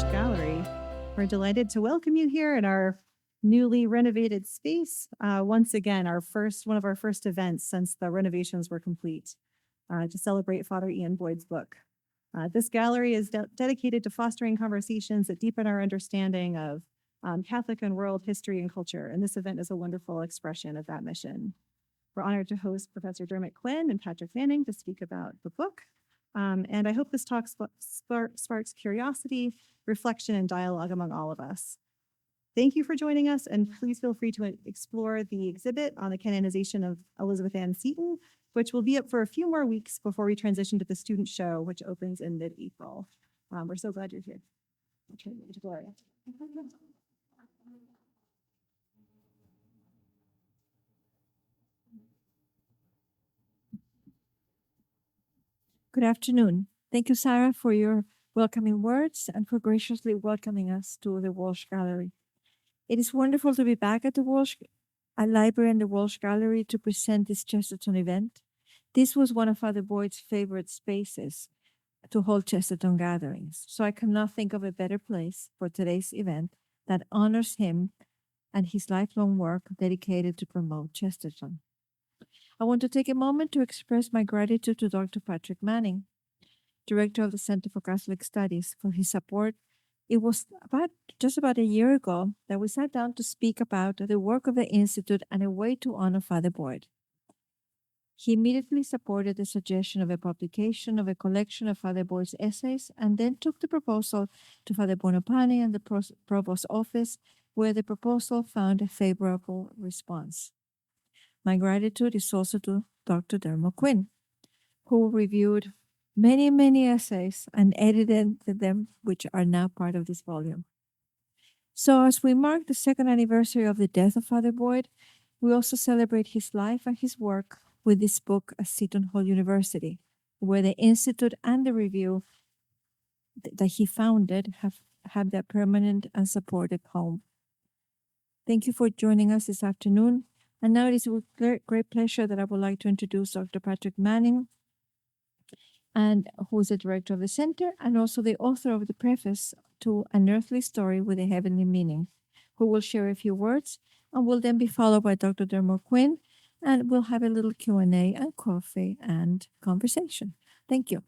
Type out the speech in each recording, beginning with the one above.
Walsh Gallery. We're delighted to welcome you here in our newly renovated space. Once again, one of our first events since the renovations were complete to celebrate Father Ian Boyd's book. This gallery is dedicated to fostering conversations that deepen our understanding of Catholic and world history and culture, and this event is a wonderful expression of that mission. We're honored to host Professor Dermot Quinn and Patrick Manning to speak about the book. And I hope this talk sparks curiosity, reflection, and dialogue among all of us. Thank you for joining us, and please feel free to explore the exhibit on the canonization of Elizabeth Ann Seton, which will be up for a few more weeks before we transition to the student show, which opens in mid-April. We're so glad you're here. Okay, to Gloria. Good afternoon. Thank you, Sarah, for your welcoming words and for graciously welcoming us to the Walsh Gallery. It is wonderful to be back at the library and the Walsh Gallery to present this Chesterton event. This was one of Father Boyd's favorite spaces to hold Chesterton gatherings, so I cannot think of a better place for today's event that honors him and his lifelong work dedicated to promote Chesterton. I want to take a moment to express my gratitude to Dr. Patrick Manning, Director of the Center for Catholic Studies, for his support. It was just about a year ago that we sat down to speak about the work of the Institute and a way to honor Father Boyd. He immediately supported the suggestion of a publication of a collection of Father Boyd's essays and then took the proposal to Father Bonapane and the Provost's office, where the proposal found a favorable response. My gratitude is also to Dr. Dermot Quinn, who reviewed many essays and edited them, which are now part of this volume. So as we mark the second anniversary of the death of Father Boyd, we also celebrate his life and his work with this book at Seton Hall University, where the Institute and the review that he founded have their permanent and supportive home. Thank you for joining us this afternoon. And now it is with great pleasure that I would like to introduce Dr. Patrick Manning, and who is the director of the center and also the author of the preface to An Earthly Story with a Heavenly Meaning, who will share a few words and will then be followed by Dr. Dermot Quinn, and we'll have a little Q&A and coffee and conversation. Thank you.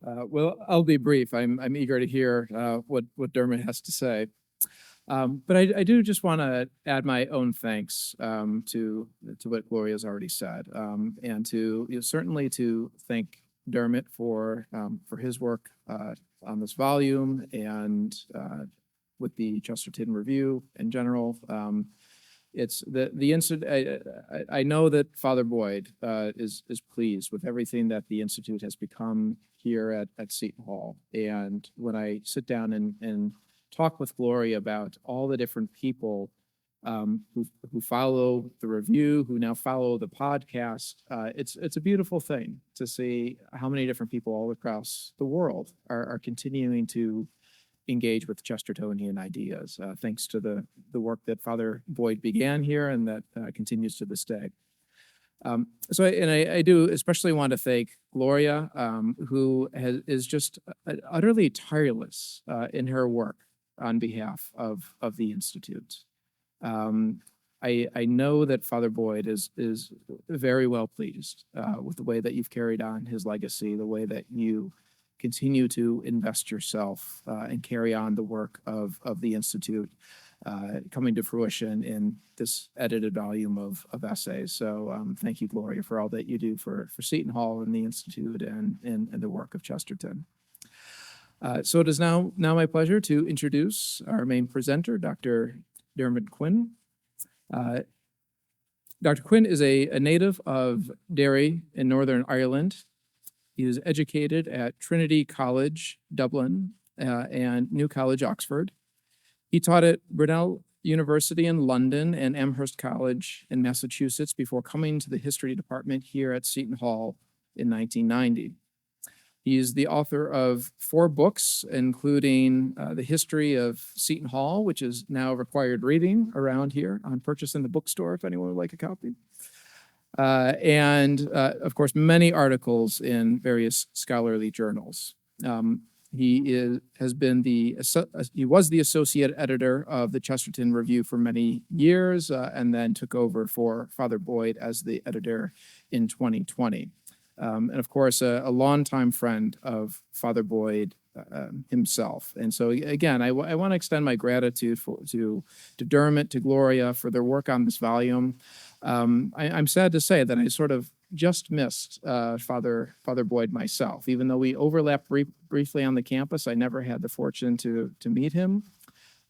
Well, I'll be brief. I'm eager to hear what Dermot has to say. But I do just want to add my own thanks to what Gloria's already said, and to certainly to thank Dermot for his work on this volume and with the Chesterton Review in general. It's the incident. I know that Father Boyd is pleased with everything that the Institute has become here at Seton Hall. And when I sit down and talk with Gloria about all the different people who follow the review, who now follow the podcast, it's a beautiful thing to see how many different people all across the world are continuing to engage with Chestertonian ideas, thanks to the work that Father Boyd began here and that continues to this day. I do especially want to thank Gloria, who is just utterly tireless in her work on behalf of the Institute. I know that Father Boyd is very well pleased with the way that you've carried on his legacy, the way that you continue to invest yourself and carry on the work of the Institute, coming to fruition in this edited volume of essays. So thank you, Gloria, for all that you do for Seton Hall and the Institute and the work of Chesterton. So it is now my pleasure to introduce our main presenter, Dr. Dermot Quinn. Dr. Quinn is a native of Derry in Northern Ireland. He was educated at Trinity College, Dublin, and New College, Oxford. He taught at Brunel University in London and Amherst College in Massachusetts before coming to the history department here at Seton Hall in 1990. He is the author of 4 books, including The History of Seton Hall, which is now required reading around here on purchase in the bookstore if anyone would like a copy. and of course, many articles in various scholarly journals. He was the associate editor of the Chesterton Review for many years, and then took over for Father Boyd as the editor in 2020. And of course, a longtime friend of Father Boyd himself. And so again, I want to extend my gratitude to Dermot, to Gloria for their work on this volume. I'm sad to say that I sort of just missed Father Boyd myself. Even though we overlapped briefly on the campus, I never had the fortune to meet him.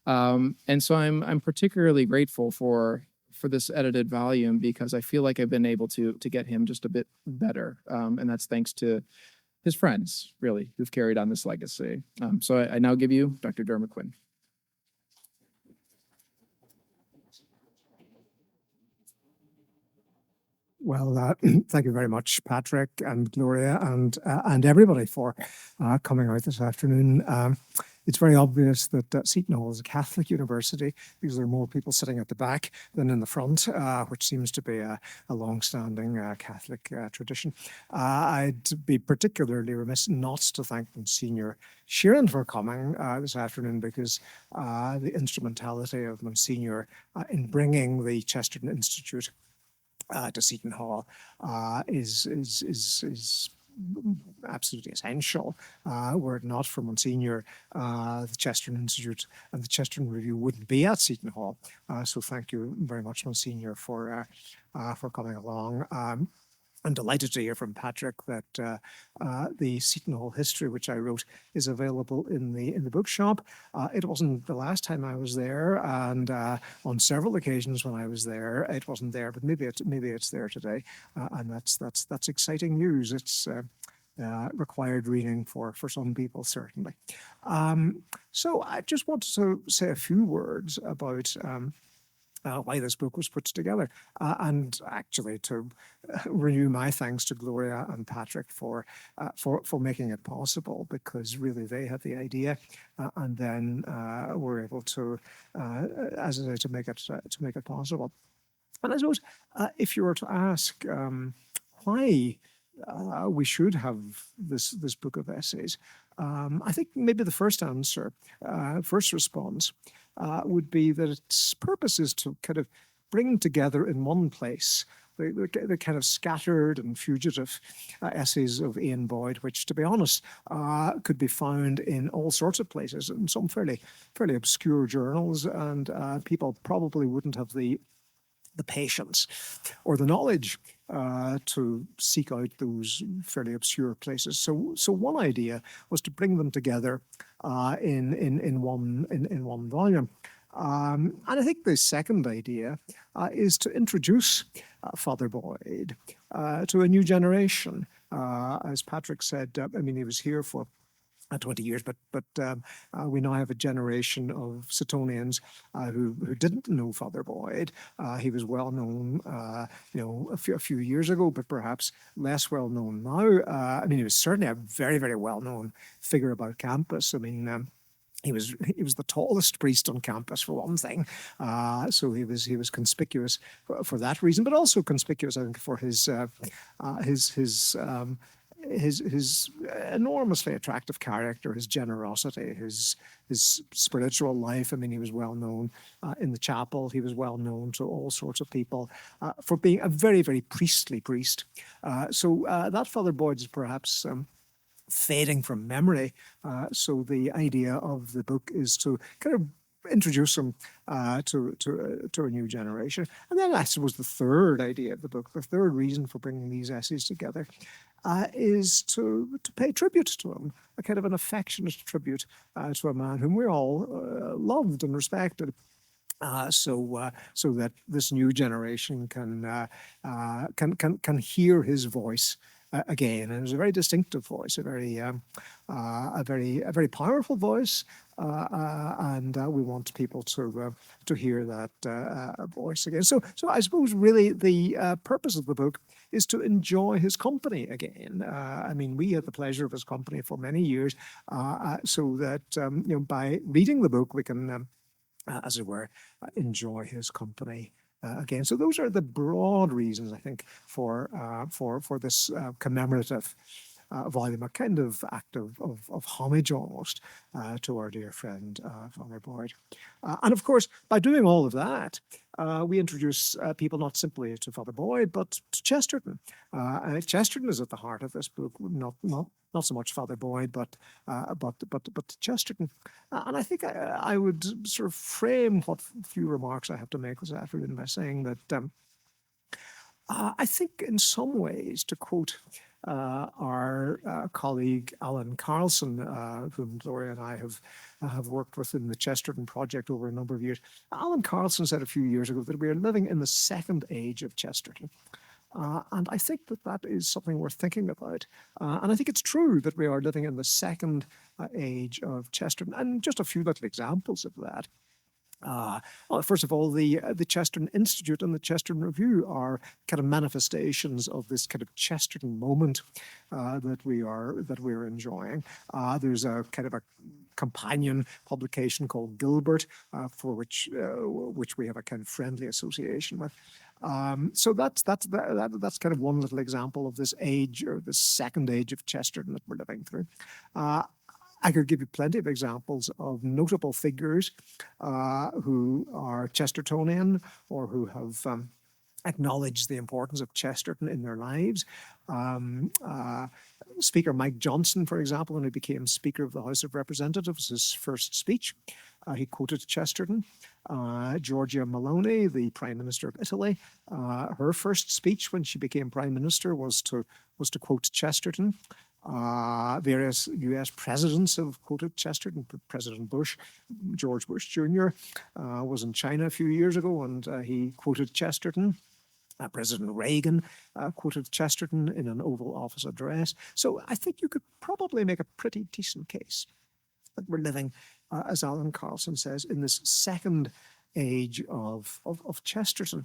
And so I'm particularly grateful for this edited volume, because I feel like I've been able to get him just a bit better. And that's thanks to his friends, really, who've carried on this legacy. So I now give you Dr. Dermot Quinn. Well, thank you very much, Patrick and Gloria and everybody for coming out this afternoon. It's very obvious that Seton Hall is a Catholic university, because there are more people sitting at the back than in the front, which seems to be a long-standing Catholic tradition. I'd be particularly remiss not to thank Monsignor Sheeran for coming this afternoon, because the instrumentality of Monsignor in bringing the Chesterton Institute to Seton Hall is absolutely essential. Were it not for Monsignor, the Chesterton Institute and the Chesterton Review wouldn't be at Seton Hall. So thank you very much, Monsignor, for coming along. I'm delighted to hear from Patrick that the Seton Hall history, which I wrote, is available in the bookshop. It wasn't the last time I was there, and on several occasions when I was there, it wasn't there. But maybe it's there today, and that's exciting news. It's required reading for some people, certainly. So I just wanted to say a few words about why this book was put together, and actually to renew my thanks to Gloria and Patrick for making it possible, because really they had the idea, and then were able to, as I say, to make it possible. And I suppose if you were to ask why we should have this book of essays, I think maybe the first response would be that its purpose is to kind of bring together in one place the kind of scattered and fugitive essays of Ian Boyd, which, to be honest, could be found in all sorts of places, in some fairly obscure journals, and people probably wouldn't have the patience or the knowledge to seek out those fairly obscure places. So one idea was to bring them together in one volume. And I think the second idea is to introduce Father Boyd to a new generation. As Patrick said, I mean, he was here for 20 years, but we now have a generation of Setonians who didn't know Father Boyd. He was well known, a few years ago, but perhaps less well known now. I mean, he was certainly a very, very well known figure about campus. I mean, he was the tallest priest on campus, for one thing. So he was conspicuous for that reason, but also conspicuous, I think, for his enormously attractive character, his generosity, his spiritual life. I mean, he was well known in the chapel. He was well known to all sorts of people for being a very, very priestly priest. So that Father Boyd is perhaps fading from memory. So the idea of the book is to kind of introduce them to a new generation. And then I suppose the third idea of the book, the third reason for bringing these essays together, is to pay tribute to him, a kind of an affectionate tribute to a man whom we all loved and respected. So that this new generation can hear his voice again, and it was a very distinctive voice, a very powerful voice, and we want people to hear that voice again. So I suppose really the purpose of the book is to enjoy his company again. I mean, we had the pleasure of his company for many years, so that by reading the book we can, as it were, enjoy his company again. So those are the broad reasons, I think, for this commemorative volume, a kind of act of homage almost to our dear friend Father Boyd. And of course, by doing all of that, we introduce people not simply to Father Boyd, but to Chesterton. And Chesterton is at the heart of this book, not so much Father Boyd, but Chesterton. And I think I would sort of frame what few remarks I have to make this afternoon by saying that I think in some ways, to quote our colleague Alan Carlson, whom Gloria and I have worked with in the Chesterton project over a number of years. Alan Carlson said a few years ago that we are living in the second age of Chesterton. And I think that is something worth thinking about. And I think it's true that we are living in the second age of Chesterton. And just a few little examples of that. Well, first of all, the Chesterton Institute and the Chesterton Review are kind of manifestations of this kind of Chesterton moment that we are enjoying. There's a kind of a companion publication called Gilbert, for which we have a kind of friendly association with. So that's kind of one little example of this age, or this second age of Chesterton that we're living through. I could give you plenty of examples of notable figures who are Chestertonian or who have acknowledged the importance of Chesterton in their lives. Speaker Mike Johnson, for example, when he became Speaker of the House of Representatives, his first speech, he quoted Chesterton. Giorgia Meloni, the Prime Minister of Italy, her first speech when she became Prime Minister was to quote Chesterton. Various US presidents have quoted Chesterton. President Bush, George Bush Jr., was in China a few years ago and he quoted Chesterton. President Reagan quoted Chesterton in an Oval Office address. So I think you could probably make a pretty decent case that we're living, as Alan Carlson says, in this second age of Chesterton.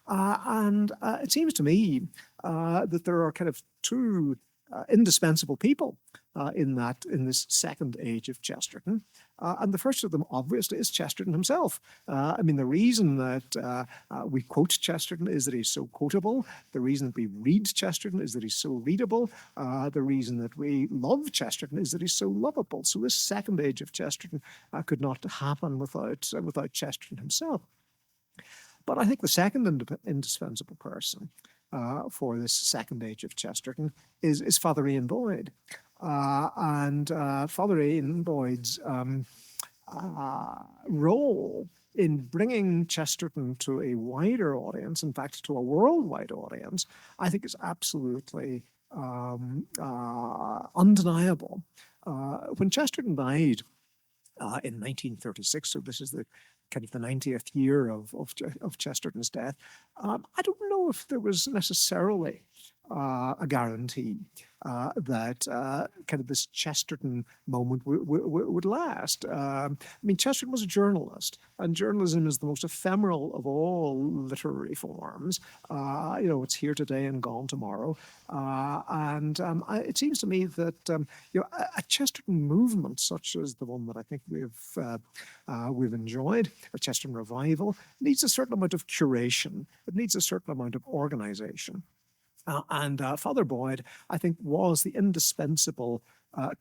And it seems to me that there are kind of two indispensable people in this second age of Chesterton. And the first of them, obviously, is Chesterton himself. I mean, the reason that we quote Chesterton is that he's so quotable. The reason that we read Chesterton is that he's so readable. The reason that we love Chesterton is that he's so lovable. So this second age of Chesterton could not happen without Chesterton himself. But I think the second indispensable person for this second age of Chesterton is Father Ian Boyd. And Father Ian Boyd's role in bringing Chesterton to a wider audience, in fact, to a worldwide audience, I think is absolutely undeniable. When Chesterton died in 1936, so this is the kind of the 90th year of Chesterton's death, I don't know if there was necessarily a guarantee that kind of this Chesterton moment would last. I mean, Chesterton was a journalist, and journalism is the most ephemeral of all literary forms. It's here today and gone tomorrow. It seems to me that a Chesterton movement such as the one that I think we've enjoyed, a Chesterton revival, needs a certain amount of curation. It needs a certain amount of organization. And Father Boyd, I think, was the indispensable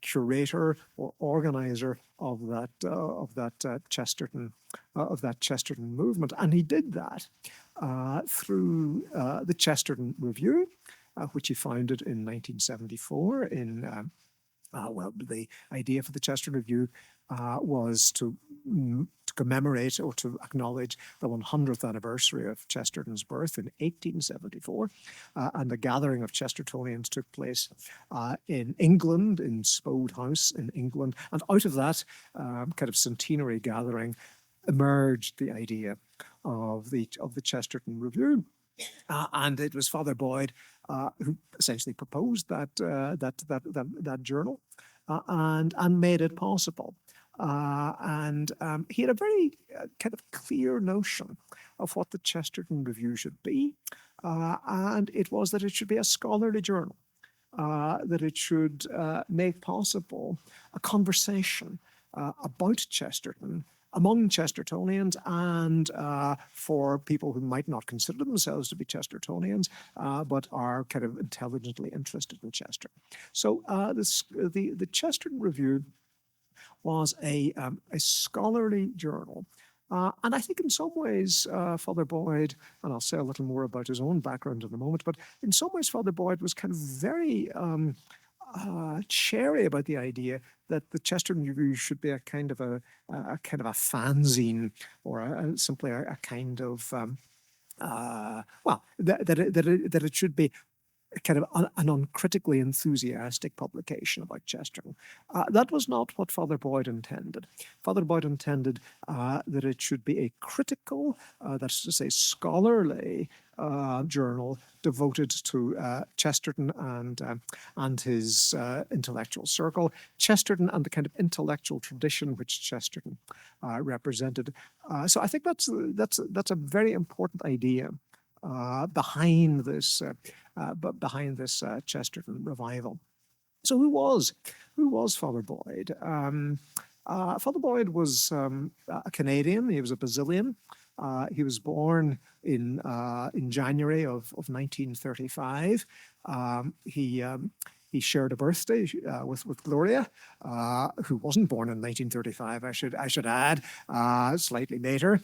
curator or organizer of that Chesterton movement, and he did that through the Chesterton Review, which he founded in 1974. The idea for the Chesterton Review was to commemorate or to acknowledge the 100th anniversary of Chesterton's birth in 1874. And the gathering of Chestertonians took place in England, in Spode House in England. And out of that kind of centenary gathering emerged the idea of the Chesterton Review. And it was Father Boyd who essentially proposed that journal and made it possible. He had a very kind of clear notion of what the Chesterton Review should be, and it was that it should be a scholarly journal, that it should make possible a conversation about Chesterton among Chestertonians and for people who might not consider themselves to be Chestertonians, but are kind of intelligently interested in Chester. So the Chesterton Review was a scholarly journal. And I think in some ways, Father Boyd, and I'll say a little more about his own background in a moment, but in some ways, Father Boyd was kind of very chary about the idea that the Chesterton Review should be a kind of a fanzine, or simply a kind of that it should be kind of an uncritically enthusiastic publication about Chesterton. That was not what Father Boyd intended. Father Boyd intended that it should be a critical, that's to say scholarly, journal devoted to Chesterton and his intellectual circle, Chesterton and the kind of intellectual tradition which Chesterton represented. So I think that's a very important idea behind this Chesterton revival. So who was Father Boyd? Father Boyd was a Canadian. He was a Basilian. He was born in January of 1935. He shared a birthday with Gloria, who wasn't born in 1935. I should add, slightly later.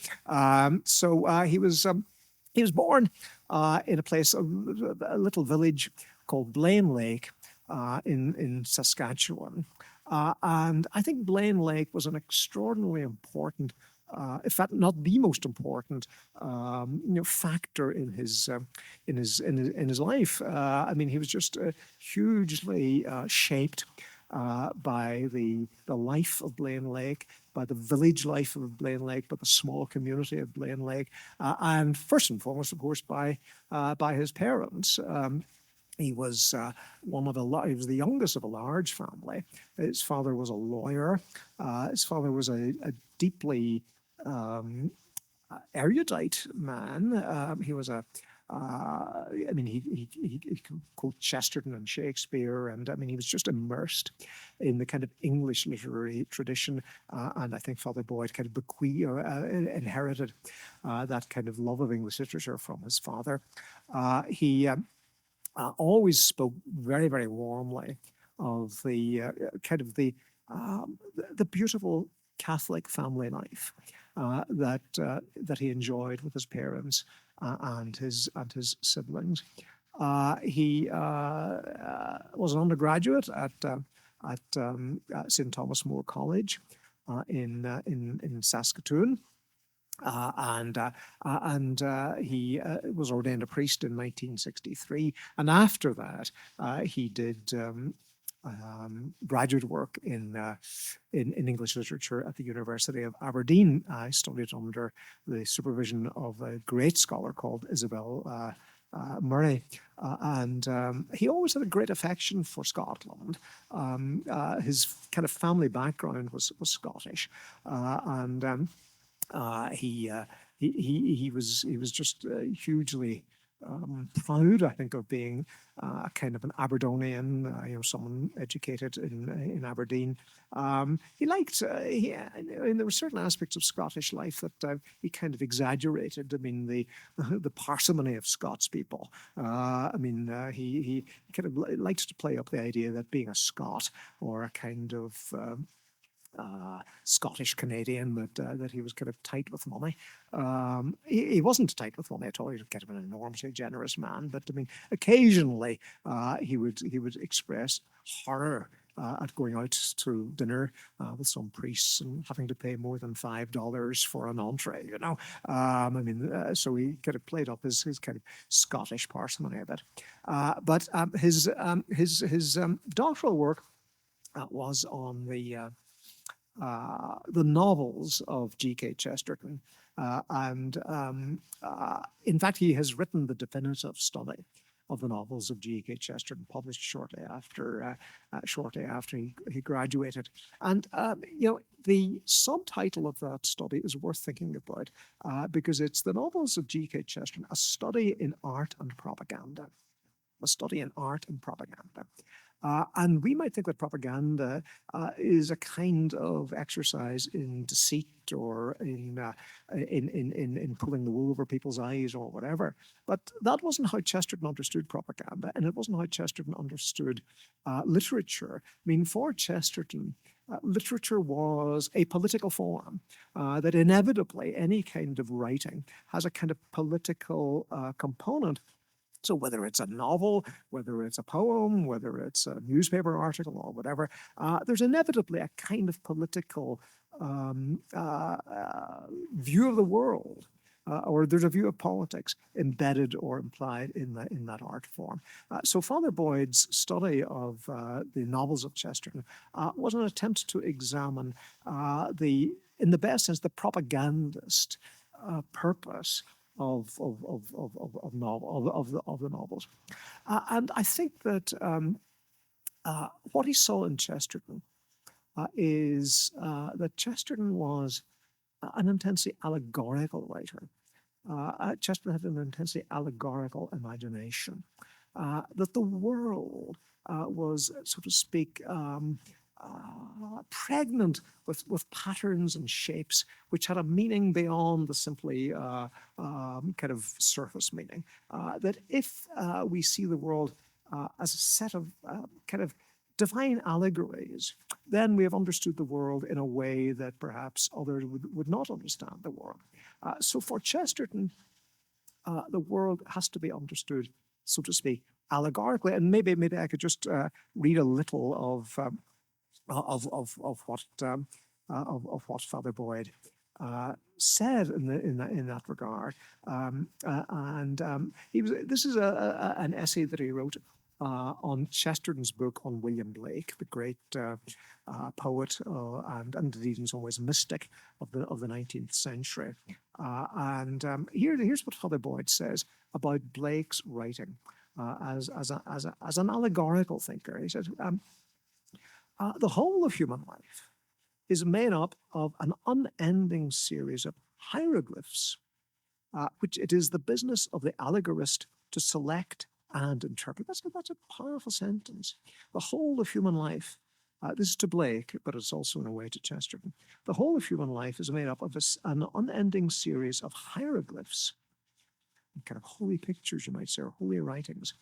So he was born in a place, a little village called Blaine Lake in Saskatchewan. And I think Blaine Lake was an extraordinarily important, in fact, not the most important, factor in his life. I mean, he was just hugely shaped by the life of Blaine Lake, by the village life of Blaine Lake, by the small community of Blaine Lake, and first and foremost, of course, by his parents. He was he was the youngest of a large family. His father was a lawyer. His father was a deeply erudite man. He was he could quote Chesterton and Shakespeare, and I mean, he was just immersed in the kind of English literary tradition. And I think Father Boyd kind of inherited that kind of love of English literature from his father. He always spoke very, very warmly of the the beautiful Catholic family life that he enjoyed with his parents and his siblings. He was an undergraduate at St. Thomas More College in Saskatoon. And he was ordained a priest in 1963. And after that, he did graduate work in English literature at the University of Aberdeen. I studied under the supervision of a great scholar called Isabel Murray. And he always had a great affection for Scotland. His kind of family background was Scottish. He was just hugely proud, I think, of being a kind of an Aberdonian, someone educated in Aberdeen. He liked, and there were certain aspects of Scottish life that he kind of exaggerated. I mean, the parsimony of Scots people. He kind of liked to play up the idea that being a Scot or a kind of Scottish Canadian, that he was kind of tight with money. He wasn't tight with money at all. He was kind of an enormously generous man, but I mean, occasionally he would express horror at going out to dinner with some priests and having to pay more than $5 for an entree. So he kind of played up his kind of Scottish parsimony a bit. But his doctoral work was on the novels of G.K. Chesterton. In fact, he has written the definitive study of the novels of G.K. Chesterton, published shortly after he graduated. And the subtitle of that study is worth thinking about because it's the novels of G.K. Chesterton, a study in art and propaganda. A study in art and propaganda. And we might think that propaganda is a kind of exercise in deceit or in pulling the wool over people's eyes or whatever. But that wasn't how Chesterton understood propaganda, and it wasn't how Chesterton understood literature. I mean, for Chesterton, literature was a political form, that inevitably any kind of writing has a kind of political component. So whether it's a novel, whether it's a poem, whether it's a newspaper article or whatever, there's inevitably a kind of political view of the world, or there's a view of politics embedded or implied in that art form. So Father Boyd's study of the novels of Chesterton was an attempt to examine in the best sense, the propagandist purpose of the novels. And I think that what he saw in Chesterton is that Chesterton was an intensely allegorical writer. Chesterton had an intensely allegorical imagination. That the world was, so to speak, pregnant with patterns and shapes which had a meaning beyond the simply kind of surface meaning. That if we see the world as a set of kind of divine allegories, then we have understood the world in a way that perhaps others would not understand the world. So for Chesterton, the world has to be understood, so to speak, allegorically. And maybe I could just read a little of what Father Boyd said in that regard. This is an essay that he wrote on Chesterton's book on William Blake, the great poet and indeed in some ways mystic of the 19th century. Here's what Father Boyd says about Blake's writing as an allegorical thinker. He says, the whole of human life is made up of an unending series of hieroglyphs, which it is the business of the allegorist to select and interpret. That's a powerful sentence. The whole of human life, this is to Blake, but it's also in a way to Chesterton. The whole of human life is made up of an unending series of hieroglyphs, kind of holy pictures, you might say, or holy writings,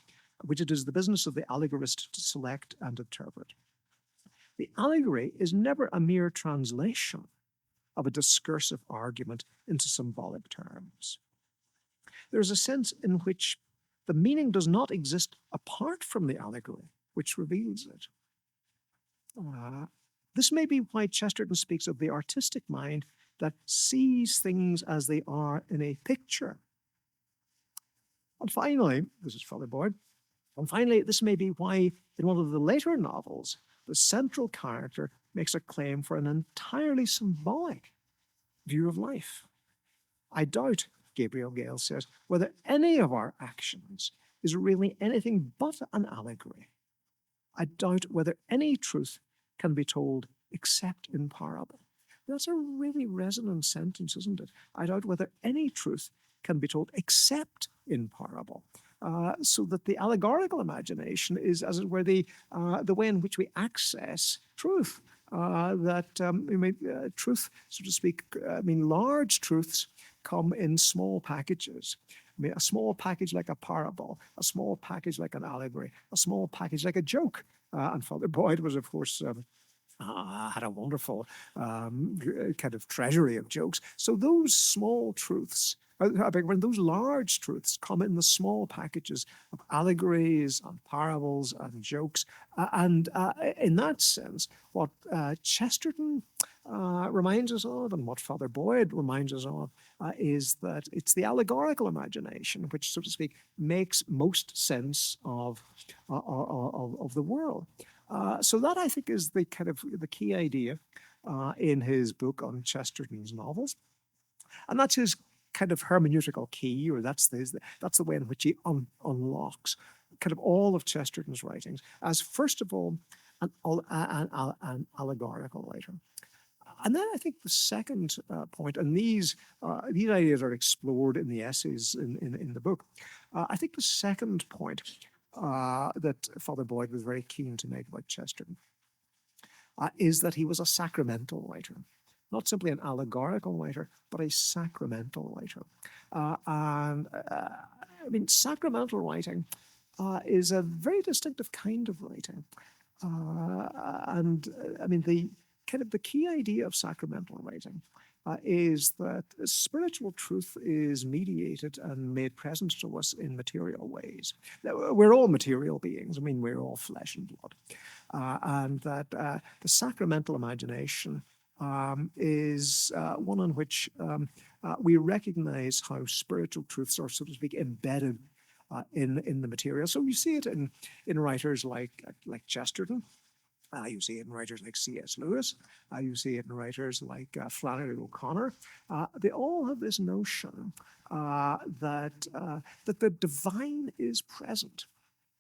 which it is the business of the allegorist to select and interpret. The allegory is never a mere translation of a discursive argument into symbolic terms. There is a sense in which the meaning does not exist apart from the allegory, which reveals it. This may be why Chesterton speaks of the artistic mind that sees things as they are in a picture. And finally, this is Father Boyd, and finally, this may be why in one of the later novels, the central character makes a claim for an entirely symbolic view of life. I doubt, Gabriel Gale says, whether any of our actions is really anything but an allegory. I doubt whether any truth can be told except in parable. That's a really resonant sentence, isn't it? I doubt whether any truth can be told except in parable. So that the allegorical imagination is, as it were, the way in which we access truth. Truth, so to speak, large truths come in small packages. A small package like a parable, a small package like an allegory, a small package like a joke. And Father Boyd was, of course, had a wonderful kind of treasury of jokes. So those small truths, when those large truths come in the small packages of allegories and parables and jokes. And in that sense, what Chesterton reminds us of and what Father Boyd reminds us of is that it's the allegorical imagination which, so to speak, makes most sense of the world. So that, I think, is the kind of the key idea in his book on Chesterton's novels. And that's his kind of hermeneutical key, or that's the way in which he unlocks kind of all of Chesterton's writings as, first of all, an allegorical writer. And then I think the second point, and these ideas are explored in the essays in the book. I think the second point that Father Boyd was very keen to make about Chesterton is that he was a sacramental writer, not simply an allegorical writer, but a sacramental writer. I mean, sacramental writing is a very distinctive kind of writing. I mean, the key idea of sacramental writing is that spiritual truth is mediated and made present to us in material ways. Now, we're all material beings. I mean, we're all flesh and blood. And that the sacramental imagination is one in which we recognize how spiritual truths are, so to speak, embedded in the material. So you see it in writers like Chesterton. You see it in writers like C.S. Lewis. You see it in writers like Flannery O'Connor. They all have this notion that the divine is present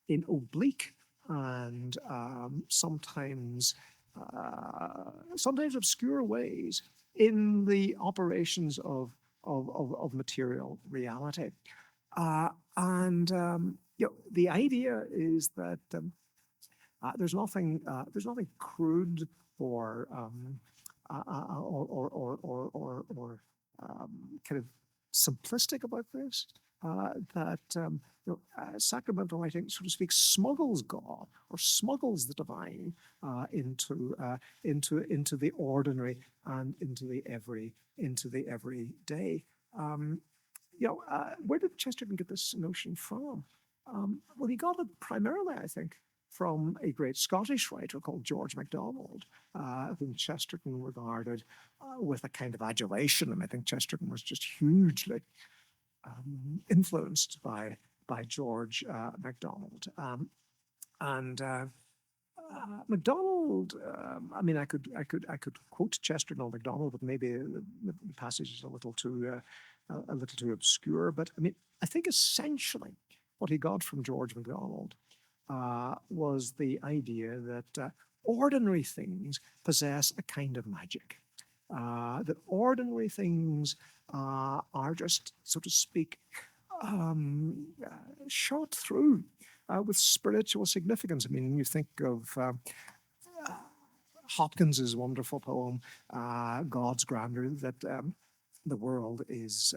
in oblique and sometimes obscure ways in the operations of material reality. The idea is that there's nothing crude or kind of simplistic about this. Sacramental writing, so to speak, smuggles God or smuggles the divine into the ordinary and into the everyday. Where did Chesterton get this notion from? Well, he got it primarily, I think, from a great Scottish writer called George MacDonald, whom Chesterton regarded with a kind of adulation. And I think Chesterton was just hugely influenced by George MacDonald. MacDonald, I mean, I could quote Chesterton or MacDonald, but maybe the passage is a little too obscure. But I mean, I think essentially what he got from George MacDonald was the idea that ordinary things possess a kind of magic. That ordinary things are just, so to speak, shot through with spiritual significance. I mean, you think of Hopkins's wonderful poem, God's Grandeur, that the world is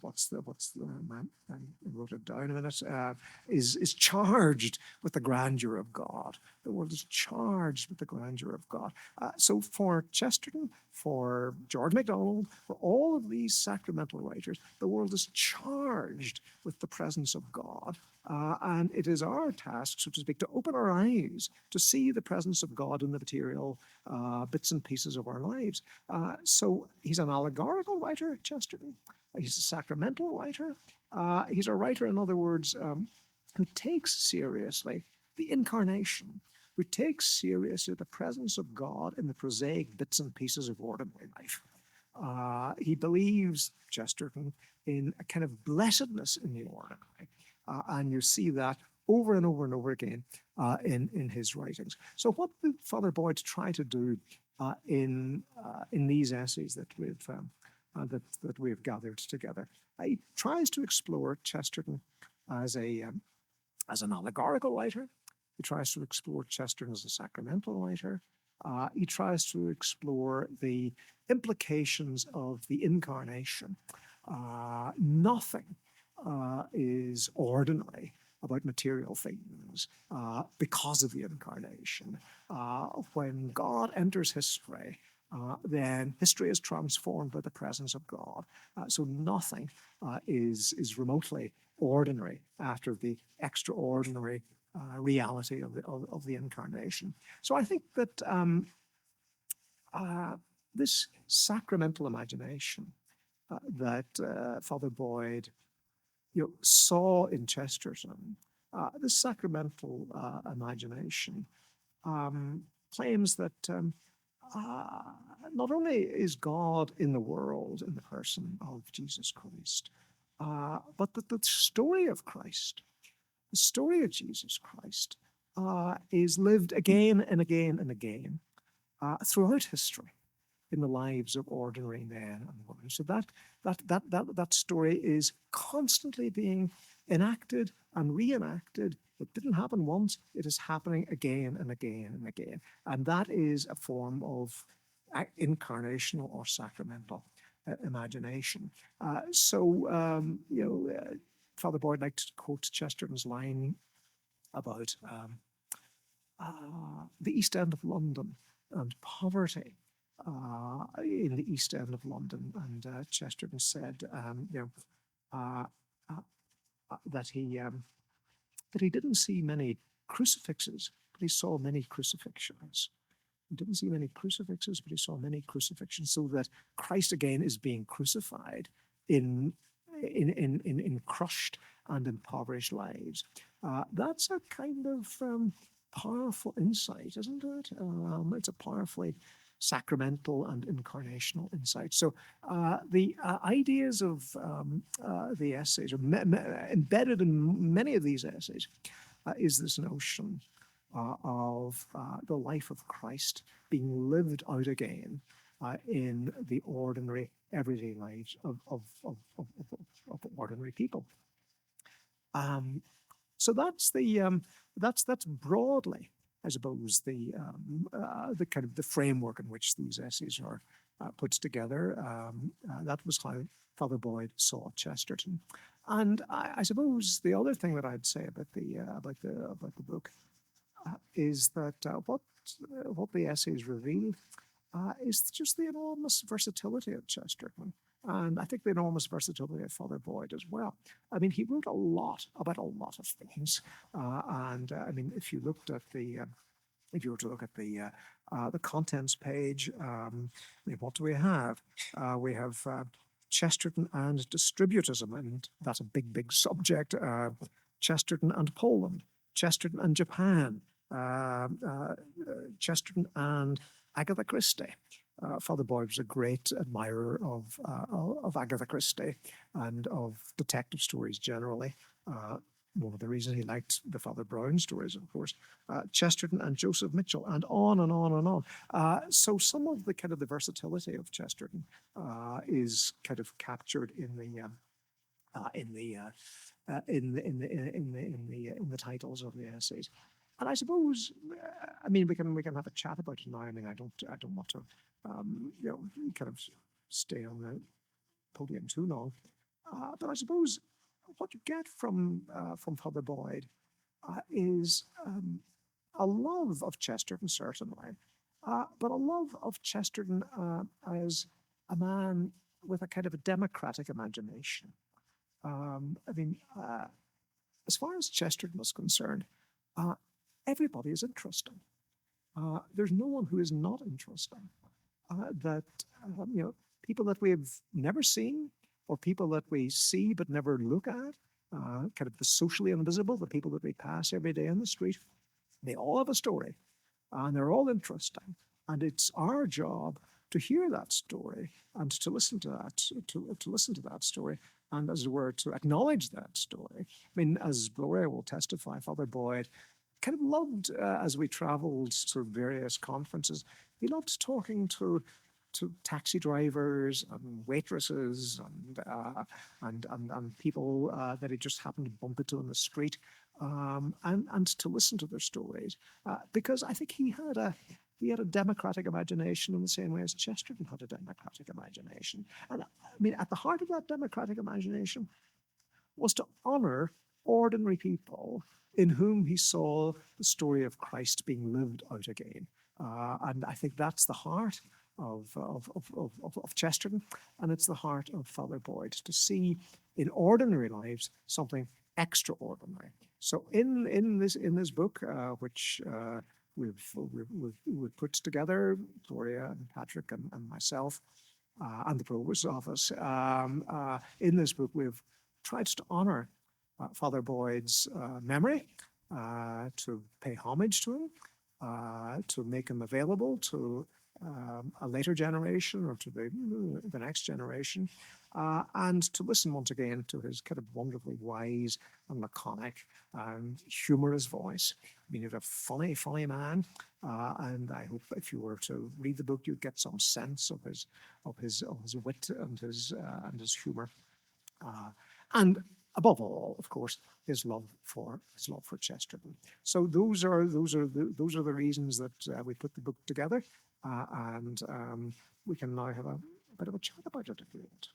what's the man? I wrote it down a minute. Is charged with the grandeur of God. The world is charged with the grandeur of God. So for Chesterton, for George MacDonald, for all of these sacramental writers, the world is charged with the presence of God. And it is our task, so to speak, to open our eyes to see the presence of God in the material bits and pieces of our lives. So he's an allegorical writer, Chesterton. He's a sacramental writer. He's a writer, in other words, who takes seriously the incarnation, who takes seriously the presence of God in the prosaic bits and pieces of ordinary life. He believes, Chesterton, in a kind of blessedness in the ordinary. And you see that over and over and over again in his writings. So what did Father Boyd try to do in these essays that we've gathered together? He tries to explore Chesterton as an allegorical writer. He tries to explore Chesterton as a sacramental writer. He tries to explore the implications of the incarnation. Nothing is ordinary about material things because of the incarnation. When God enters history, then history is transformed by the presence of God. So nothing is remotely ordinary after the extraordinary reality of the incarnation. So I think that this sacramental imagination that Father Boyd saw in Chesterton, this sacramental imagination claims that not only is God in the world in the person of Jesus Christ, but that the story of Christ, the story of Jesus Christ, is lived again and again and again throughout history. in the lives of ordinary men and women. So that story is constantly being enacted and reenacted. It didn't happen once, it is happening again and again and again. And that is a form of incarnational or sacramental imagination. Father Boyd liked to quote Chesterton's line about the East End of London and poverty in the East End of London. And Chesterton said, that he didn't see many crucifixes, but he saw many crucifixions. He didn't see many crucifixes, but he saw many crucifixions. So that Christ again is being crucified in crushed and impoverished lives. That's a kind of powerful insight, isn't it? It's a powerfully sacramental and incarnational insight. So the ideas of the essays, or embedded in many of these essays, is this notion of the life of Christ being lived out again in the ordinary, everyday lives of ordinary people. So that's that's broadly, I suppose, the kind of the framework in which these essays are put together. That was how Father Boyd saw Chesterton, and I suppose the other thing that I'd say about the book is that what the essays reveal is just the enormous versatility of Chesterton. And I think the enormous versatility of Father Boyd as well. I mean, he wrote a lot about a lot of things. I mean, if you looked at if you were to look at the contents page, what do we have? We have Chesterton and distributism, and that's a big, big subject. Chesterton and Poland, Chesterton and Japan, Chesterton and Agatha Christie. Father Boyd was a great admirer of Agatha Christie and of detective stories generally. One of the reasons he liked the Father Brown stories, of course. Chesterton and Joseph Mitchell, and on and on and on. So some of the kind of the versatility of Chesterton is kind of captured in the titles of the essays. And I suppose, I mean, we can have a chat about it now. I mean, I don't want to, kind of stay on the podium too long. But I suppose what you get from Father Boyd is a love of Chesterton, certainly, but a love of Chesterton as a man with a kind of a democratic imagination. I mean, as far as Chesterton was concerned, everybody is interesting. There's no one who is not interesting. People that we've never seen, or people that we see but never look at, kind of the socially invisible, the people that we pass every day on the street, they all have a story, and they're all interesting. And it's our job to hear that story and to listen to that, to listen to that story, and as it were, to acknowledge that story. I mean, as Gloria will testify, Father Boyd kind of loved, as we traveled to various conferences, he loved talking to taxi drivers and waitresses and people that he just happened to bump into on the street, and to listen to their stories, because I think he had a democratic imagination in the same way as Chesterton had a democratic imagination. And I mean, at the heart of that democratic imagination was to honor ordinary people in whom he saw the story of Christ being lived out again. And I think that's the heart of Chesterton, and it's the heart of Father Boyd, to see in ordinary lives something extraordinary. So in this book, which we've put together, Gloria and Patrick and myself, and the Provost's office, in this book we've tried to honor Father Boyd's memory, to pay homage to him, to make him available to a later generation or to the next generation, and to listen once again to his kind of wonderfully wise and laconic and humorous voice. I mean, he's a funny, funny man, and I hope if you were to read the book, you'd get some sense of his wit and his humor, and above all, of course, his love for Chesterton. So those are the reasons that we put the book together, and we can now have a bit of a chat about it if you want.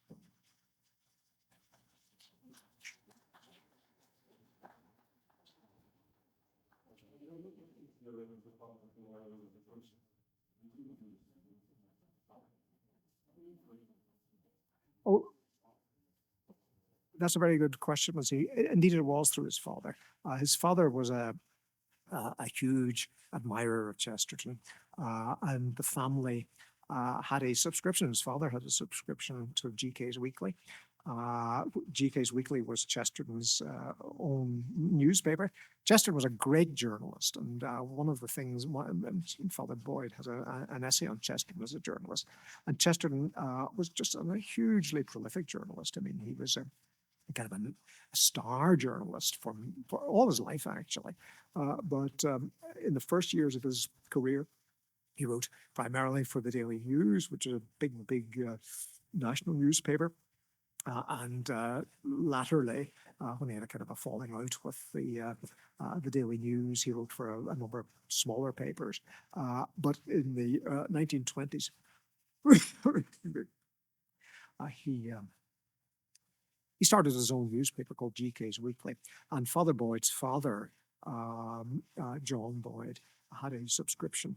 Oh, that's a very good question. Indeed, it was through his father. His father was a huge admirer of Chesterton, and the family had a subscription. His father had a subscription to GK's Weekly. GK's Weekly was Chesterton's own newspaper. Chesterton was a great journalist, and one of the things, Father Boyd has an essay on Chesterton as a journalist, and Chesterton was just a hugely prolific journalist. I mean, he was a kind of a star journalist for all his life, actually. But in the first years of his career, he wrote primarily for the Daily News, which is a big national newspaper. And latterly, when he had a kind of a falling out with the Daily News, he wrote for a number of smaller papers. But in the 1920s, he started his own newspaper called GK's Weekly, and Father Boyd's father, John Boyd, had a subscription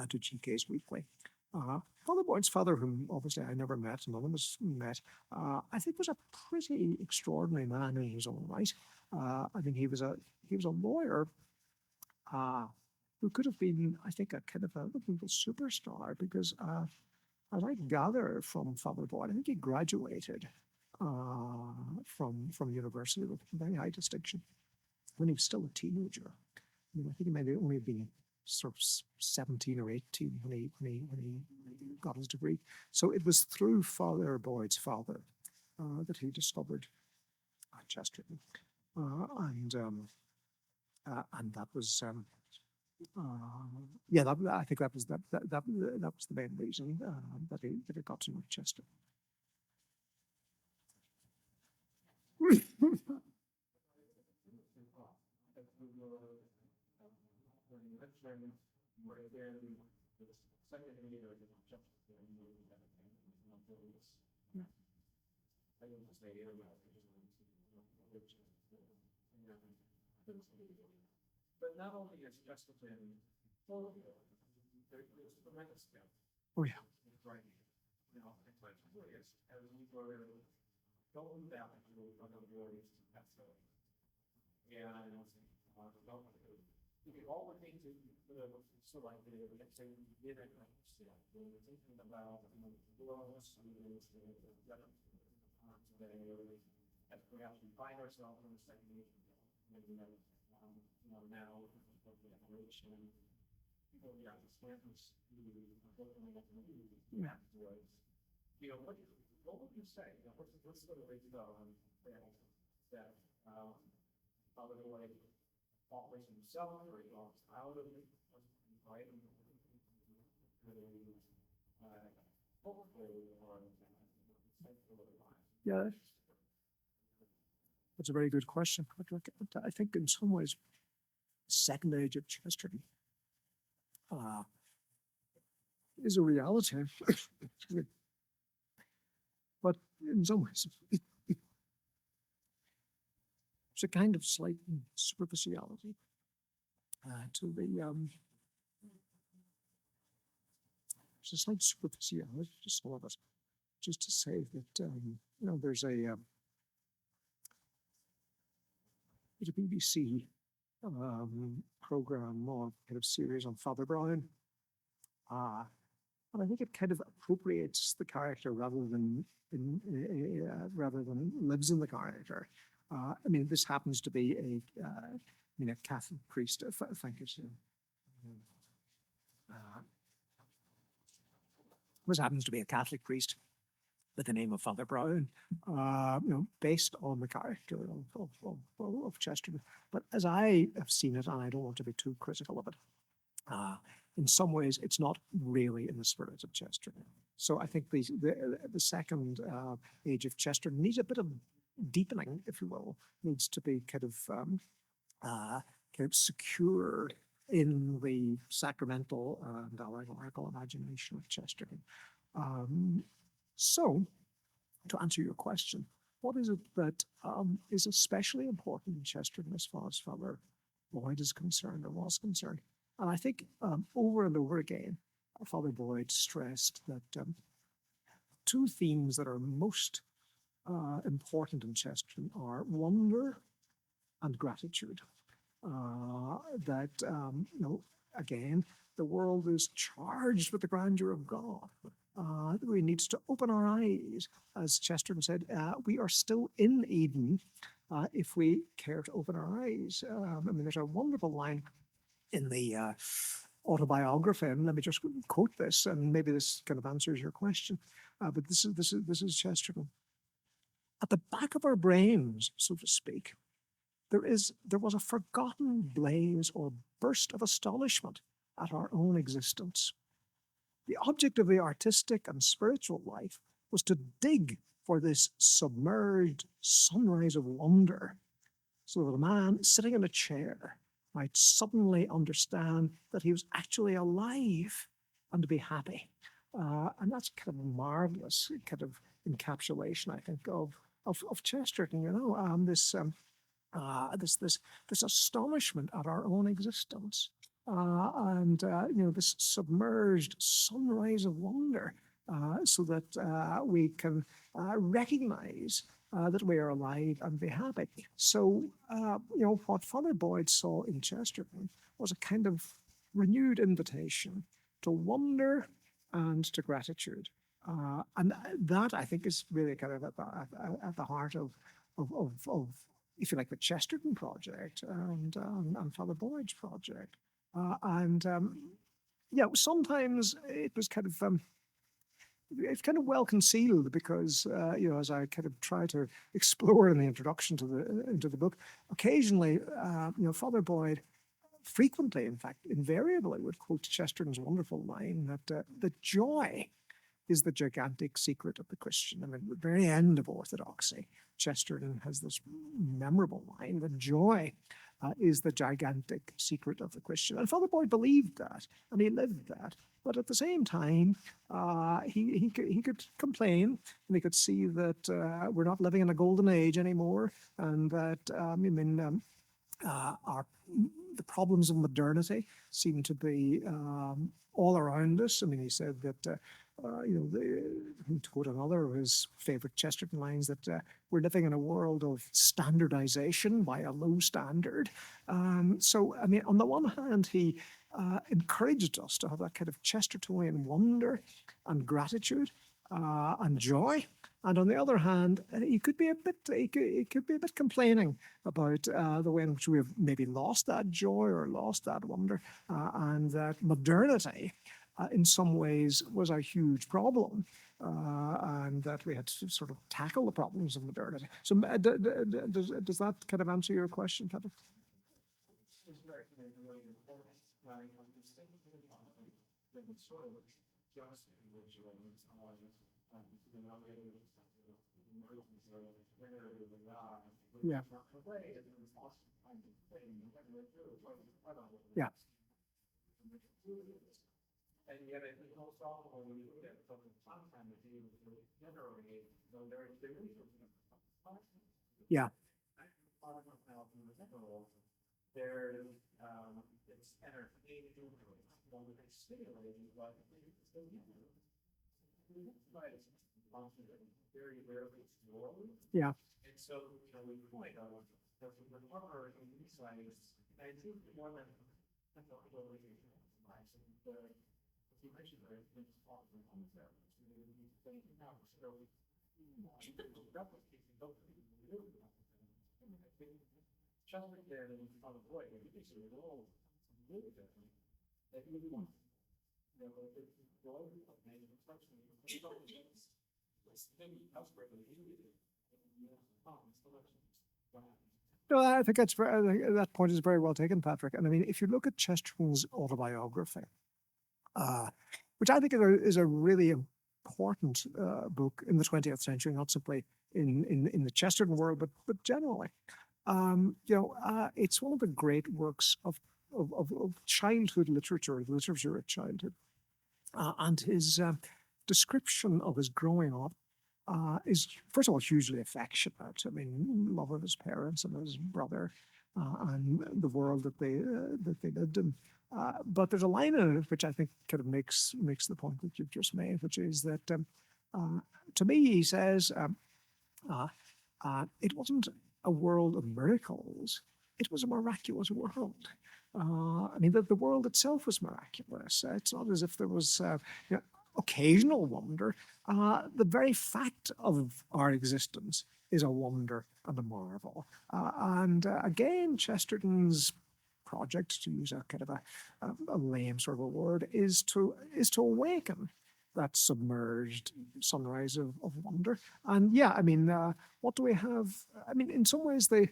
to GK's Weekly. Father Boyd's father, whom obviously I never met, none of us met, I think was a pretty extraordinary man in his own right. I mean, he was a lawyer who could have been, I think, a kind of a little superstar, because as I gather from Father Boyd, I think he graduated from university with very high distinction when he was still a teenager. I mean, I think he might have only been sort of 17 or 18 when he got his degree. So it was through Father Boyd's father that he discovered Chesterton, and that was I think that was the main reason that he got to know Chesterton. But not only is Chesterton full of it, there's tremendous skill. Oh yeah. Right. You know, it's like curious as we were going down to other words. That's so. Yeah, I know. You all would think to so like let's say we did it like we were thinking about laws today as perhaps we find ourselves in the second maybe now with the generation people got the standards what would you say? What's the way to go that how the way operates himself or he walks out of it, right? Yeah, that's a very good question. I think in some ways, the second age of Chesterton is a reality. But in some ways, it's a kind of slight superficiality to the there's a slight superficiality to some of us. Just to say that there's a BBC program or kind of series on Father Brown, and I think it kind of appropriates the character rather than lives in the character. I mean, this happens to be a Catholic priest. Thank you, sir. was happens to be a Catholic priest with the name of Father Brown, based on the character of Chesterton. But as I have seen it, and I don't want to be too critical of it, in some ways, it's not really in the spirit of Chesterton. So I think the second age of Chesterton needs a bit of deepening, if you will, needs to be kind of secure in the sacramental and allegorical imagination of Chesterton. So, to answer your question, what is it that is especially important in Chesterton as far as Father Boyd is concerned or was concerned? And I think over and over again, Father Boyd stressed that two themes that are most important in Chesterton are wonder and gratitude. Again, the world is charged with the grandeur of God. We need to open our eyes. As Chesterton said, we are still in Eden if we care to open our eyes. There's a wonderful line in the autobiography, and let me just quote this, and maybe this kind of answers your question. But this is Chesterton. At the back of our brains, so to speak, there was a forgotten blaze or burst of astonishment at our own existence. The object of the artistic and spiritual life was to dig for this submerged sunrise of wonder, so that a man sitting in a chair might suddenly understand that he was actually alive and to be happy. And that's kind of a marvelous kind of encapsulation, I think, of Chesterton. This astonishment at our own existence, this submerged sunrise of wonder, so that we can recognize that we are alive and be happy. So, what Father Boyd saw in Chesterton was a kind of renewed invitation to wonder and to gratitude. And that, I think, is really kind of at the heart of if you like, the Chesterton project and Father Boyd's project. Sometimes it was kind of it's kind of well concealed because as I kind of try to explore in the introduction into the book, occasionally Father Boyd frequently, in fact, invariably would quote Chesterton's wonderful line that the joy is the gigantic secret of the Christian. At the very end of orthodoxy, Chesterton has this memorable line that joy is the gigantic secret of the Christian. And Father Boyd believed that, and he lived that. But at the same time, he could complain, and he could see that we're not living in a golden age anymore, and that the problems of modernity seem to be all around us. He said that to quote another of his favorite Chesterton lines, that we're living in a world of standardization by a low standard. On the one hand, he encouraged us to have that kind of Chestertonian wonder and gratitude and joy. And on the other hand, he could be a bit complaining about the way in which we have maybe lost that joy or lost that wonder, and that modernity in some ways was a huge problem, and that we had to sort of tackle the problems of modernity. So does that kind of answer your question, Patrick? Yeah. Yeah. Yeah. Yeah. No, I think I think that point is very well taken, Patrick. And I mean, if you look at Chesterton's autobiography, which I think is a really important book in the 20th century, not simply in the Chesterton world, but generally. It's one of the great works of childhood literature, literature of childhood. And his description of his growing up is, first of all, hugely affectionate. I mean, love of his parents and his brother and the world that they lived in. But there's a line in it which I think kind of makes the point that you've just made, which is that to me, he says, it wasn't a world of miracles; it was a miraculous world. I mean, the world itself was miraculous. It's not as if there was occasional wonder. The very fact of our existence is a wonder and a marvel. Again, Chesterton's project, to use a kind of a lame sort of a word, is to awaken that submerged sunrise of wonder. And yeah, I mean, what do we have? I mean, in some ways, the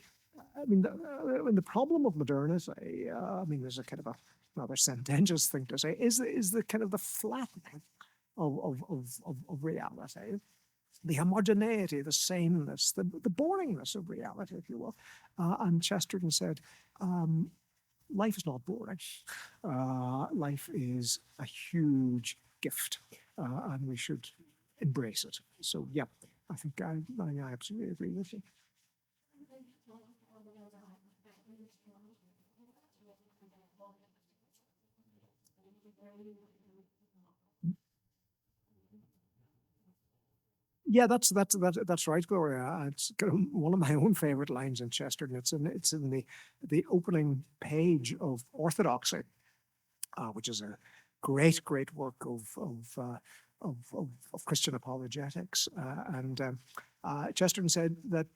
problem of modernity, I mean, there's a kind of a rather sententious thing to say, is the kind of the flattening of reality, the homogeneity, the sameness, the boringness of reality, if you will. And Chesterton said, life is not boring. Life is a huge gift, and we should embrace it. So yeah, I think I absolutely agree with you. Yeah, that's right, Gloria. It's kind of one of my own favorite lines in Chesterton. It's in the opening page of Orthodoxy, which is a great work of Christian apologetics. Chesterton said that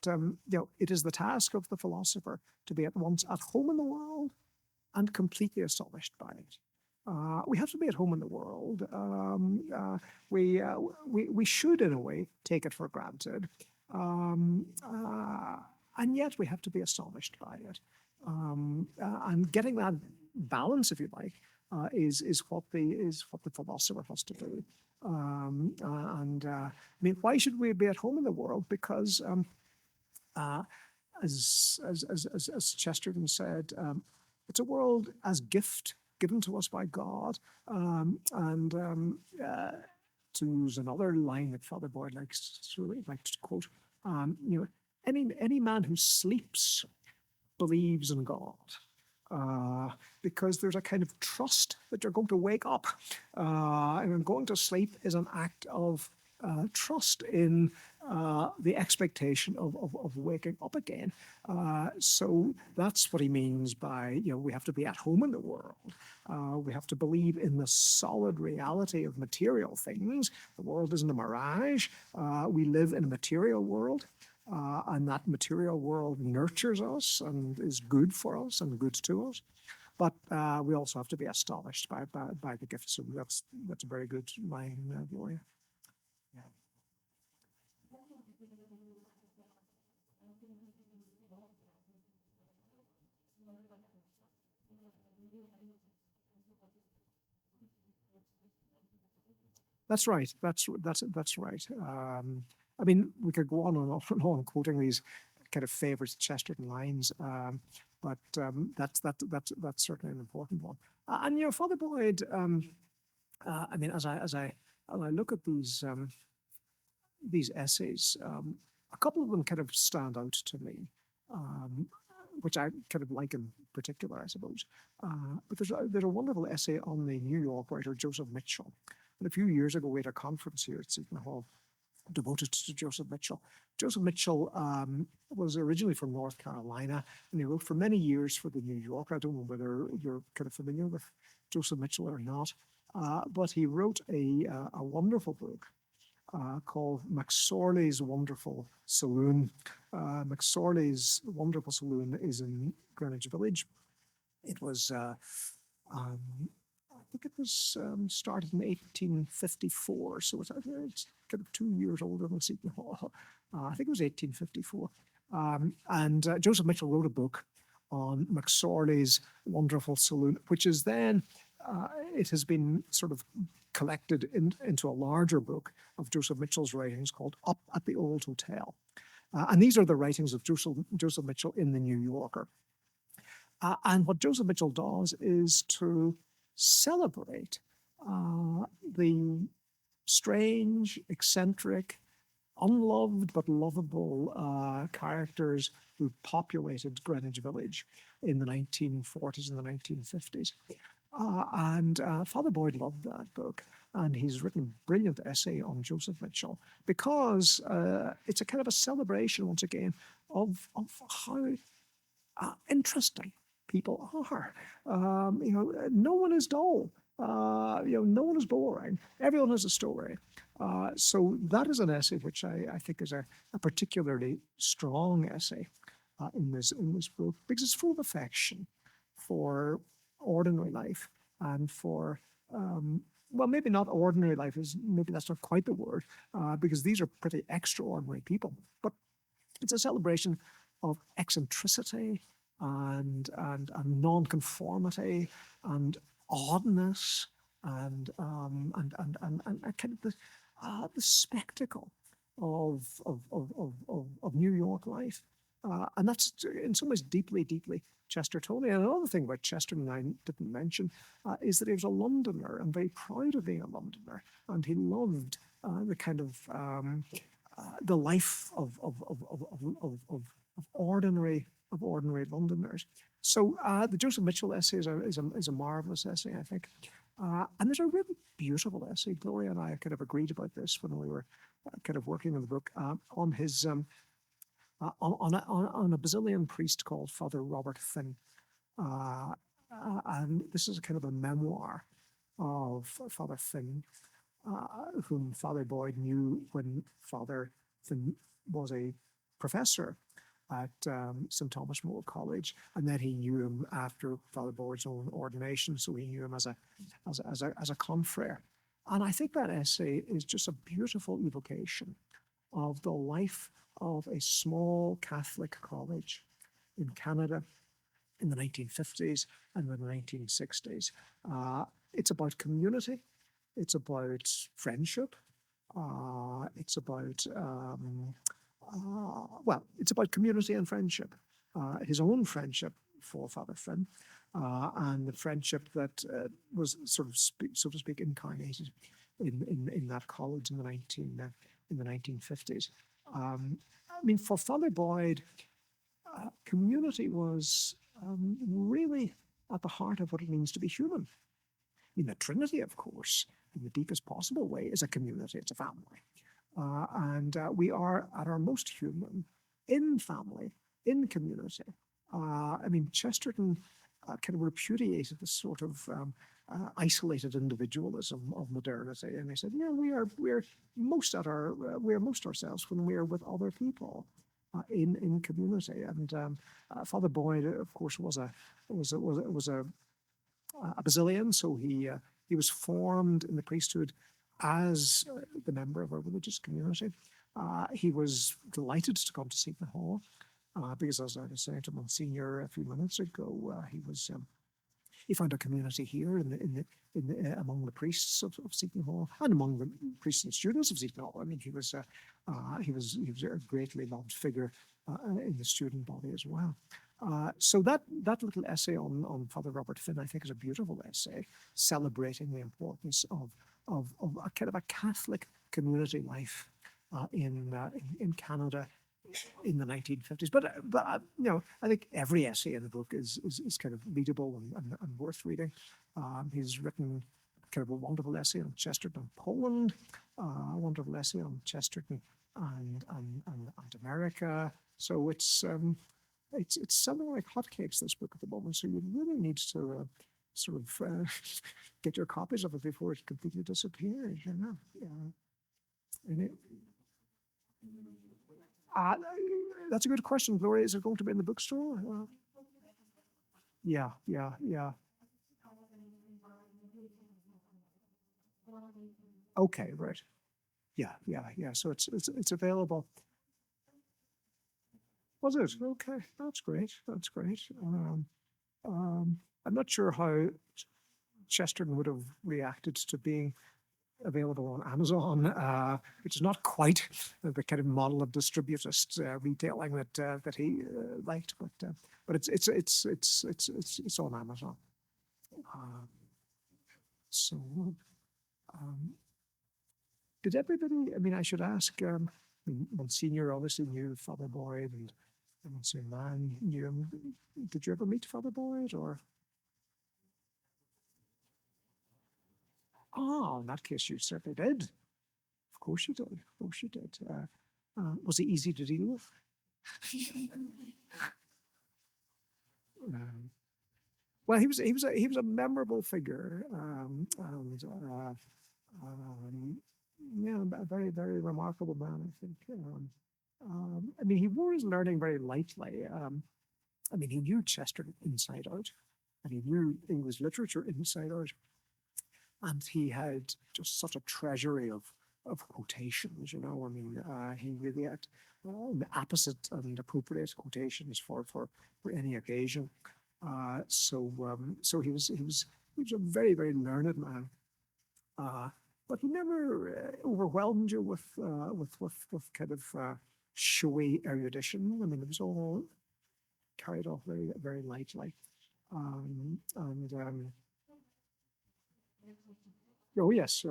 it is the task of the philosopher to be at once at home in the world and completely astonished by it. We have to be at home in the world. We should, in a way, take it for granted, and yet we have to be astonished by it. And getting that balance, if you like, is what the philosopher has to do. I mean, why should we be at home in the world? Because as Chesterton said, it's a world as gift given to us by God. To use another line that Father Boyd likes to quote, any man who sleeps believes in God. Because there's a kind of trust that you're going to wake up. And going to sleep is an act of trust in the expectation of waking up again. So that's what he means by, we have to be at home in the world. We have to believe in the solid reality of material things. The world isn't a mirage. We live in a material world. And that material world nurtures us and is good for us and good to us. But we also have to be astonished by the gift. So that's a very good line, Gloria. Yeah. That's right. That's right. I mean, we could go on and on and on quoting these kind of favorite Chesterton lines, but that's certainly an important one. And Father Boyd, I mean, as I look at these essays, a couple of them kind of stand out to me, which I kind of like in particular, I suppose. But there's a wonderful essay on the New York writer Joseph Mitchell. And a few years ago, we had a conference here at Seton Hall devoted to Joseph Mitchell. Joseph Mitchell was originally from North Carolina, and he wrote for many years for the New Yorker. I don't know whether you're kind of familiar with Joseph Mitchell or not, but he wrote a wonderful book called McSorley's Wonderful Saloon. McSorley's Wonderful Saloon is in Greenwich Village. It was think it was started in 1854, so it's kind of 2 years older than Seton Hall. I think it was 1854. And Joseph Mitchell wrote a book on McSorley's Wonderful Saloon, which is then, it has been sort of collected into a larger book of Joseph Mitchell's writings called Up at the Old Hotel. And these are the writings of Joseph Mitchell in the New Yorker. And what Joseph Mitchell does is to celebrate the strange, eccentric, unloved but lovable characters who populated Greenwich Village in the 1940s and the 1950s. And Father Boyd loved that book, and he's written a brilliant essay on Joseph Mitchell because it's a kind of a celebration, once again, of how interesting people are. No one is dull. No one is boring. Everyone has a story. So that is an essay which I think is a particularly strong essay in this book because it's full of affection for ordinary life and for well, maybe not ordinary life, maybe that's not quite the word, because these are pretty extraordinary people. But it's a celebration of eccentricity and nonconformity and oddness and kind of the spectacle of New York life, and that's in some ways deeply Chestertonian. And another thing about Chesterton I didn't mention is that he was a Londoner and very proud of being a Londoner, and he loved the kind of the life of ordinary Londoners. So the Joseph Mitchell essay is a marvelous essay, I think. And there's a really beautiful essay. Gloria and I kind of agreed about this when we were kind of working on the book on his on a Basilian priest called Father Robert Finn, and this is a kind of a memoir of Father Finn, whom Father Boyd knew when Father Finn was a professor at St. Thomas More College, and then he knew him after Father Boyd's own ordination, so he knew him as a confrere. And I think that essay is just a beautiful evocation of the life of a small Catholic college in Canada in the 1950s and the 1960s. It's about community, it's about friendship, it's about it's about community and friendship. His own friendship for Father Finn, and the friendship that was sort of, so to speak, incarnated in that college in the 1950s. I mean, for Father Boyd, community was really at the heart of what it means to be human. I mean, the Trinity, of course, in the deepest possible way, is a community, it's a family. And we are at our most human in family, in community. I mean, Chesterton kind of repudiated this sort of isolated individualism of modernity, and he said, "Yeah, we're most ourselves when we are with other people in community." And Father Boyd, of course, was a Basilian, so he was formed in the priesthood as the member of a religious community. He was delighted to come to Seton Hall because, as I was saying to Monsignor a few minutes ago, he found a community here among the priests of Seton Hall and among the priests and students of Seton Hall. I mean, he was a greatly loved figure in the student body as well. So that little essay on Father Robert Finn, I think, is a beautiful essay celebrating the importance of a kind of a Catholic community life in Canada in the 1950s. But I think every essay in the book is kind of readable and worth reading. He's written kind of a wonderful essay on Chesterton, Poland, a wonderful essay on Chesterton and America. So it's selling like hotcakes, this book, at the moment. So you really need to sort of get your copies of it before it completely disappears. That's a good question, Gloria. Is it going to be in the bookstore? Yeah. Okay, right. Yeah. So it's available. Was it? Okay, that's great. That's great. I'm not sure how Chesterton would have reacted to being available on Amazon, which is not quite the kind of model of distributist retailing that he liked, but it's on Amazon. So, did everybody? I mean, I should ask. Monsignor obviously knew Father Boyd, and Monsignor Mann knew him. Did you ever meet Father Boyd, or? Oh, in that case, you certainly did. Of course you did. Of course you did. Was he easy to deal with? Well, he was a memorable figure, yeah, a very remarkable man, I think. I mean, he wore his learning very lightly. I mean, he knew Chesterton inside out, and he knew English literature inside out, and he had just such a treasury of quotations. You know, I mean, he really had apposite and appropriate quotations for any occasion. So he was a very learned man, but he never overwhelmed you with kind of showy erudition. I mean, it was all carried off very lightly, oh yes,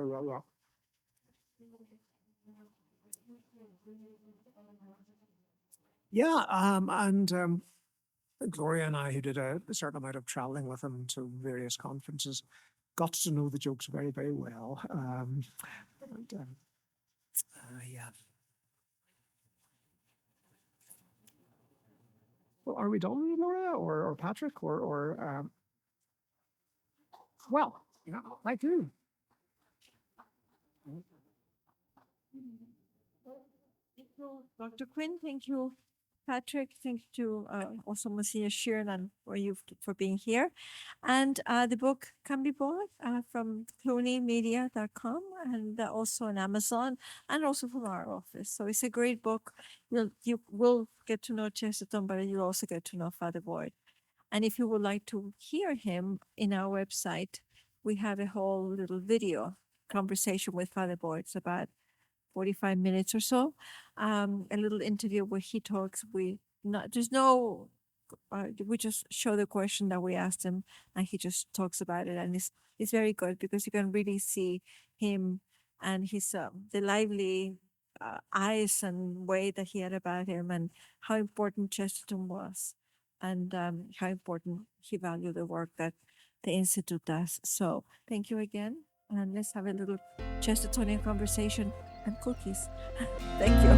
yeah, and Gloria and I, who did a certain amount of traveling with him to various conferences, got to know the jokes very well. Yeah. Well, are we done, Gloria, or Patrick, or well, yeah, thank you. Dr. Quinn, thank you, Patrick. Thank you also Monsignor Sheeran for being here. And the book can be bought from clooneymedia.com and also on Amazon and also from our office. So it's a great book. You will get to know Chesterton, but you'll also get to know Father Boyd. And if you would like to hear him in our website, we have a whole little video conversation with Father Boyd. It's about 45 minutes or so, a little interview where he talks. We just show the question that we asked him, and he just talks about it, and it's very good because you can really see him and his the lively eyes and way that he had about him, and how important Chesterton was, and how important he valued the work that the Institute does. So thank you again, and let's have a little Chestertonian conversation and cookies. Thank you.